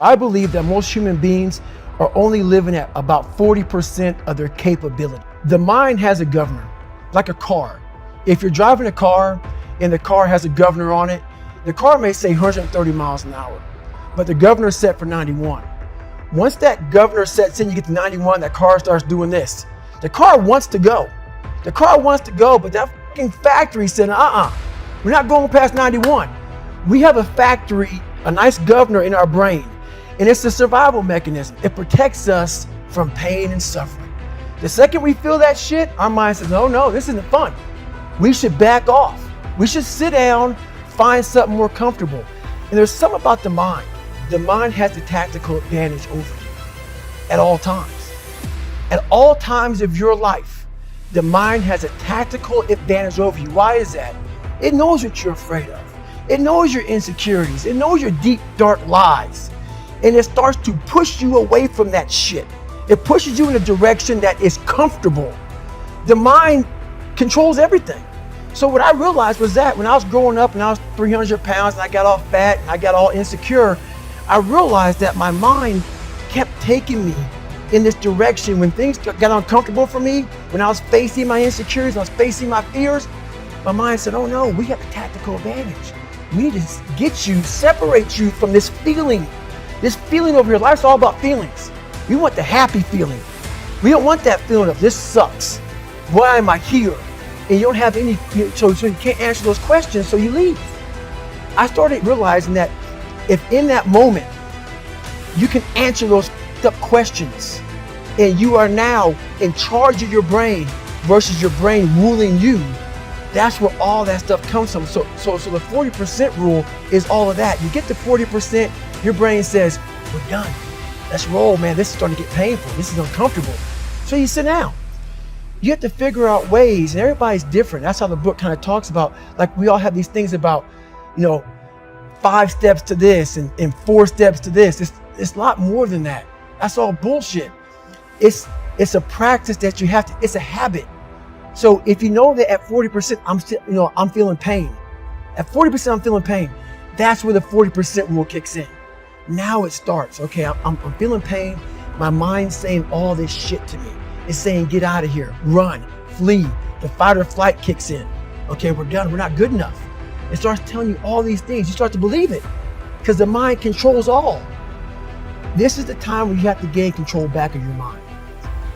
I believe that most human beings are only living at about 40% of their capability. The mind has a governor, like a car. If you're driving a car and the car has a governor on it, the car may say 130 miles an hour, but the governor is set for 91. Once that governor sets in, you get to 91, that car starts doing this. The car wants to go. The car wants to go, but that fucking factory said, we're not going past 91. We have a factory, a nice governor in our brain, and it's a survival mechanism. It protects us from pain and suffering. The second we feel that shit, our mind says, oh no, this isn't fun. We should back off. We should sit down, find something more comfortable. And there's something about the mind. The mind has the tactical advantage over you at all times. At all times of your life, the mind has a tactical advantage over you. Why is that? It knows what you're afraid of. It knows your insecurities. It knows your deep, dark lies. And it starts to push you away from that shit. It pushes you in a direction that is comfortable. The mind controls everything. So what I realized was that when I was growing up and I was 300 pounds and I got all fat and I got all insecure, I realized that my mind kept taking me in this direction. When things got uncomfortable for me, when I was facing my insecurities, I was facing my fears, my mind said, oh no, we have a tactical advantage. We need to get you, separate you from this feeling over here. Life's all about feelings. We want the happy feeling. We don't want that feeling of this sucks. Why am I here? And you don't have any, so you can't answer those questions, so you leave. I started realizing that if in that moment you can answer those up questions and you are now in charge of your brain versus your brain ruling you, that's where all that stuff comes from. So the 40% rule is all of that. You get to 40%, your brain says, we're done. Let's roll, man. This is starting to get painful. This is uncomfortable. So you sit down. You have to figure out ways, and everybody's different. That's how the book kind of talks about, like we all have these things about, 5 steps to this and 4 steps to this. It's a lot more than that. That's all bullshit. It's a practice that you have to, it's a habit. So if you know that at 40%, I'm feeling pain. At 40%, I'm feeling pain. That's where the 40% rule kicks in. Now it starts. Okay, I'm feeling pain. My mind's saying all this shit to me. It's saying, get out of here, run, flee. The fight or flight kicks in. Okay, we're done. We're not good enough. It starts telling you all these things. You start to believe it because the mind controls all. This is the time where you have to gain control back of your mind.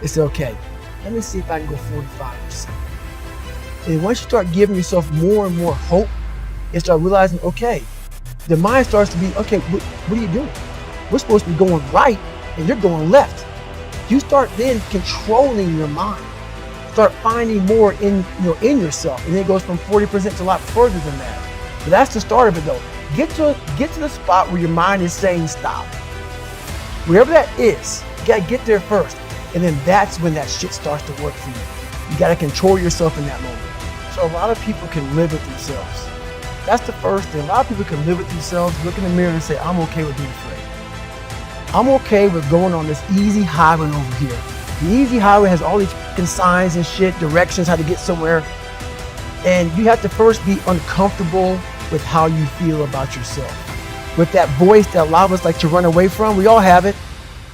It's okay. Let me see if I can go 45%. And once you start giving yourself more and more hope and start realizing, okay, the mind starts to be, okay, what are you doing? We're supposed to be going right and you're going left. You start then controlling your mind. Start finding more in yourself. And then it goes from 40% to a lot further than that. But that's the start of it though. Get to the spot where your mind is saying stop. Wherever that is, you gotta get there first. And then that's when that shit starts to work for you. You gotta control yourself in that moment. So a lot of people can live with themselves. That's the first thing. A lot of people can live with themselves, look in the mirror and say, I'm okay with being afraid. I'm okay with going on this easy highway over here. The easy highway has all these fucking signs and shit, directions, how to get somewhere. And you have to first be uncomfortable with how you feel about yourself. With that voice that a lot of us like to run away from, we all have it.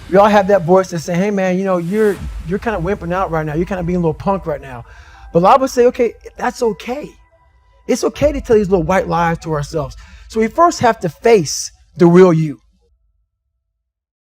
We all have that voice that say, hey man, you're kind of wimping out right now. You're kind of being a little punk right now. But a lot of us say, okay, that's okay. It's okay to tell these little white lies to ourselves. So we first have to face the real you.